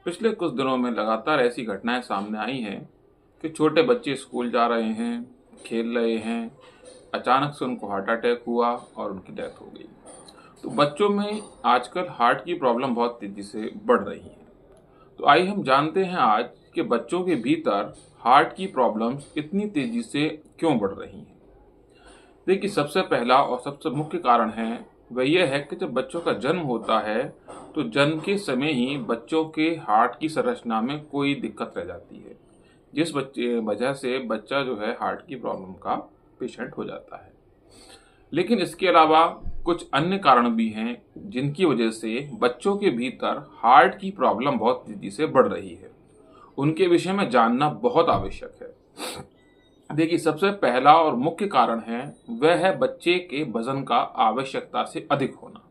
पिछले कुछ दिनों में लगातार ऐसी घटनाएं सामने आई हैं कि छोटे बच्चे स्कूल जा रहे हैं, खेल रहे हैं, अचानक से उनको हार्ट अटैक हुआ और उनकी डेथ हो गई। तो बच्चों में आजकल हार्ट की प्रॉब्लम बहुत तेजी से बढ़ रही है। तो आइए हम जानते हैं आज कि बच्चों के भीतर हार्ट की प्रॉब्लम्स इतनी तेजी से क्यों बढ़ रही हैं। देखिए, सबसे पहला और सबसे मुख्य कारण है वह यह है कि जब बच्चों का जन्म होता है तो जन्म के समय ही बच्चों के हार्ट की संरचना में कोई दिक्कत रह जाती है, जिस वजह से बच्चा जो है हार्ट की प्रॉब्लम का पेशेंट हो जाता है। लेकिन इसके अलावा कुछ अन्य कारण भी हैं जिनकी वजह से बच्चों के भीतर हार्ट की प्रॉब्लम बहुत तेजी से बढ़ रही है। उनके विषय में जानना बहुत आवश्यक है। देखिए, सबसे पहला और मुख्य कारण है वह है बच्चे के वजन का आवश्यकता से अधिक होना।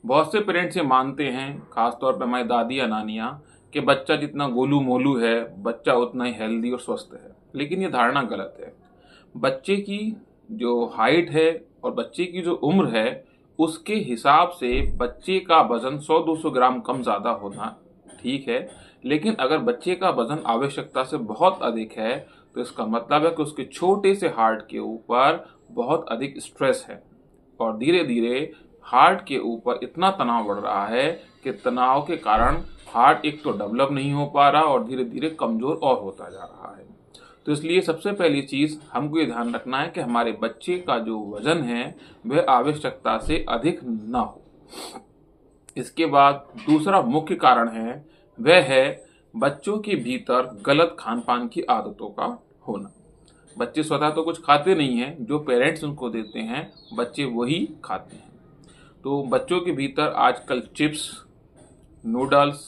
बहुत से पेरेंट्स ये मानते हैं, खासतौर पर हमारी दादी या नानियाँ, कि बच्चा जितना गोलू मोलू है बच्चा उतना ही हेल्दी और स्वस्थ है। लेकिन ये धारणा गलत है। बच्चे की जो हाइट है और बच्चे की जो उम्र है उसके हिसाब से बच्चे का वजन 100-200 ग्राम कम ज़्यादा होना ठीक है। लेकिन अगर बच्चे का वजन आवश्यकता से बहुत अधिक है तो इसका मतलब है कि उसके छोटे से हार्ट के ऊपर बहुत अधिक स्ट्रेस है और धीरे धीरे हार्ट के ऊपर इतना तनाव बढ़ रहा है कि तनाव के कारण हार्ट एक तो डेवलप नहीं हो पा रहा और धीरे धीरे कमज़ोर और होता जा रहा है। तो इसलिए सबसे पहली चीज़ हमको ये ध्यान रखना है कि हमारे बच्चे का जो वज़न है वह आवश्यकता से अधिक ना हो। इसके बाद दूसरा मुख्य कारण है वह है बच्चों के भीतर गलत खान पान की आदतों का होना। बच्चे स्वतः तो कुछ खाते नहीं हैं, जो पेरेंट्स उनको देते हैं बच्चे वही खाते हैं। तो बच्चों के भीतर आजकल चिप्स, नूडल्स,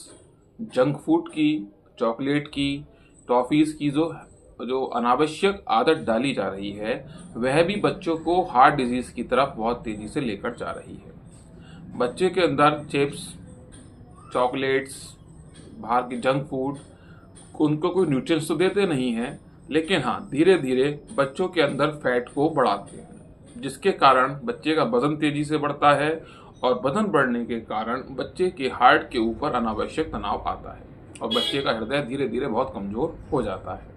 जंक फूड की, चॉकलेट की, टॉफ़ीज़ की जो अनावश्यक आदत डाली जा रही है वह भी बच्चों को हार्ट डिजीज़ की तरफ बहुत तेज़ी से लेकर जा रही है। बच्चे के अंदर चिप्स, चॉकलेट्स, बाहर की जंक फूड उनको कोई न्यूट्रिएंट्स तो देते नहीं हैं, लेकिन हाँ, धीरे धीरे बच्चों के अंदर फैट को बढ़ाते हैं, जिसके कारण बच्चे का वजन तेजी से बढ़ता है और वजन बढ़ने के कारण बच्चे के हार्ट के ऊपर अनावश्यक तनाव आता है और बच्चे का हृदय धीरे धीरे बहुत कमज़ोर हो जाता है।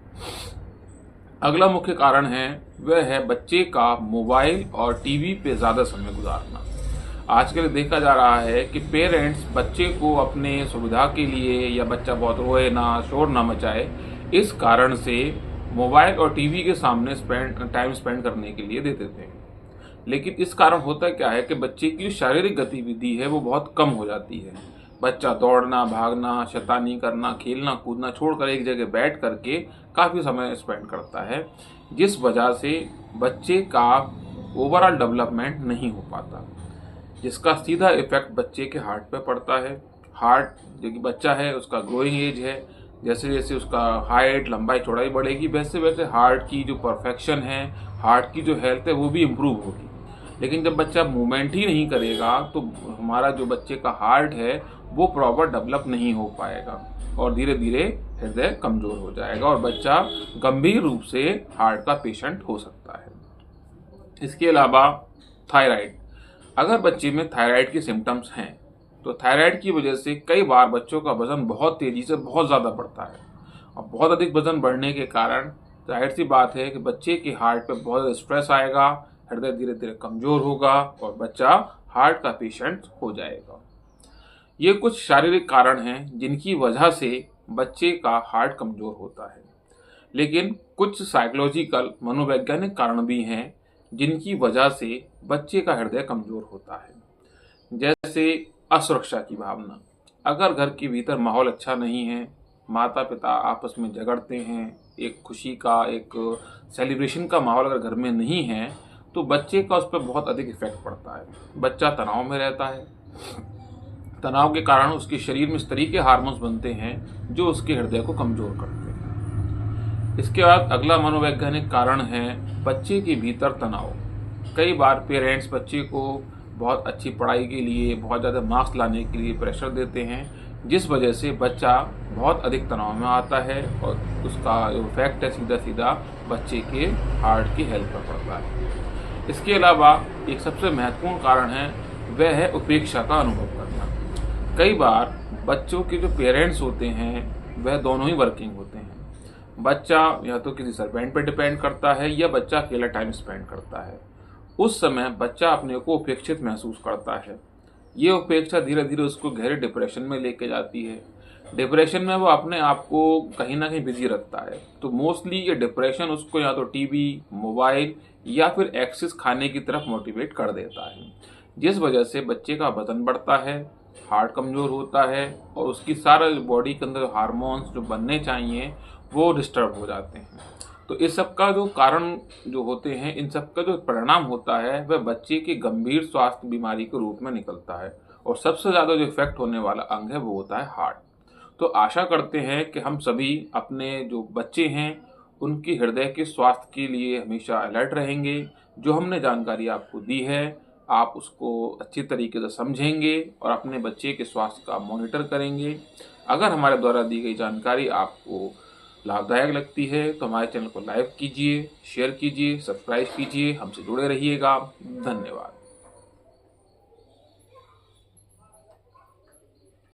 अगला मुख्य कारण है वह है बच्चे का मोबाइल और टीवी पे ज़्यादा समय गुजारना। आजकल देखा जा रहा है कि पेरेंट्स बच्चे को अपने सुविधा के लिए या बच्चा बहुत रोए ना, शोर ना मचाए, इस कारण से मोबाइल और टीवी के सामने टाइम स्पेंड करने के लिए दे देते हैं। लेकिन इस कारण होता क्या है कि बच्चे की शारीरिक गतिविधि है वो बहुत कम हो जाती है। बच्चा दौड़ना, भागना, शैतानी करना, खेलना कूदना छोड़कर एक जगह बैठ करके काफ़ी समय स्पेंड करता है, जिस वजह से बच्चे का ओवरऑल डेवलपमेंट नहीं हो पाता, जिसका सीधा इफेक्ट बच्चे के हार्ट पे पड़ता है। हार्ट जो कि बच्चा है उसका ग्रोइंग एज है, जैसे जैसे उसका हाइट, लंबाई, चौड़ाई बढ़ेगी वैसे वैसे हार्ट की जो परफेक्शन है, हार्ट की जो हेल्थ है वो भी इम्प्रूव होगी। लेकिन जब बच्चा मूवमेंट ही नहीं करेगा तो हमारा जो बच्चे का हार्ट है वो प्रॉपर डेवलप नहीं हो पाएगा और धीरे धीरे हृदय कमज़ोर हो जाएगा और बच्चा गंभीर रूप से हार्ट का पेशेंट हो सकता है। इसके अलावा थायराइड, अगर बच्चे में थायराइड के सिम्टम्स हैं तो थायराइड की वजह से कई बार बच्चों का वज़न बहुत तेज़ी से बहुत ज़्यादा बढ़ता है और बहुत अधिक वज़न बढ़ने के कारण जाहिर सी बात है कि बच्चे के हार्ट पे बहुत ज़्यादा स्ट्रेस आएगा, हृदय धीरे धीरे कमज़ोर होगा और बच्चा हार्ट का पेशेंट हो जाएगा। ये कुछ शारीरिक कारण हैं जिनकी वजह से बच्चे का हार्ट कमज़ोर होता है। लेकिन कुछ साइकोलॉजिकल, मनोवैज्ञानिक कारण भी हैं जिनकी वजह से बच्चे का हृदय कमज़ोर होता है। जैसे असुरक्षा की भावना, अगर घर के भीतर माहौल अच्छा नहीं है, माता पिता आपस में झगड़ते हैं, एक खुशी का, एक सेलिब्रेशन का माहौल अगर घर में नहीं है तो बच्चे का उस पर बहुत अधिक इफेक्ट पड़ता है। बच्चा तनाव में रहता है, तनाव के कारण उसके शरीर में इस तरह के हार्मोन्स बनते हैं जो उसके हृदय को कमज़ोर करते हैं। इसके बाद अगला मनोवैज्ञानिक कारण है बच्चे के भीतर तनाव। कई बार पेरेंट्स बच्चे को बहुत अच्छी पढ़ाई के लिए, बहुत ज़्यादा मार्क्स लाने के लिए प्रेशर देते हैं, जिस वजह से बच्चा बहुत अधिक तनाव में आता है और उसका इफेक्ट है सीधा सीधा बच्चे के हार्ट की हेल्थ पर पड़ता है। इसके अलावा एक सबसे महत्वपूर्ण कारण है वह है उपेक्षा का अनुभव करना। कई बार बच्चों के जो पेरेंट्स होते हैं वह दोनों ही वर्किंग होते हैं। बच्चा या तो किसी सर्वेंट पे डिपेंड करता है या बच्चा अकेला टाइम स्पेंड करता है। उस समय बच्चा अपने को उपेक्षित महसूस करता है। ये उपेक्षा धीरे धीरे उसको गहरे डिप्रेशन में लेके जाती है। डिप्रेशन में वो अपने आप को कहीं ना कहीं बिजी रखता है। तो मोस्टली ये डिप्रेशन उसको या तो टीवी, मोबाइल या फिर एक्सेस खाने की तरफ मोटिवेट कर देता है, जिस वजह से बच्चे का वजन बढ़ता है, हार्ट कमज़ोर होता है और उसकी सारा बॉडी के अंदर हार्मोन्स जो बनने चाहिए वो डिस्टर्ब हो जाते हैं। तो इस सब का जो कारण जो होते हैं, इन सब का जो परिणाम होता है वह बच्चे की गंभीर स्वास्थ्य बीमारी के रूप में निकलता है और सबसे ज़्यादा जो इफेक्ट होने वाला अंग है वो होता है हार्ट। तो आशा करते हैं कि हम सभी अपने जो बच्चे हैं उनकी हृदय के स्वास्थ्य के लिए हमेशा अलर्ट रहेंगे। जो हमने जानकारी आपको दी है आप उसको अच्छी तरीके से समझेंगे और अपने बच्चे के स्वास्थ्य का मॉनिटर करेंगे। अगर हमारे द्वारा दी गई जानकारी आपको लाभदायक लगती है तो हमारे चैनल को लाइक कीजिए, शेयर कीजिए, सब्सक्राइब कीजिए, हमसे जुड़े रहिएगा। धन्यवाद।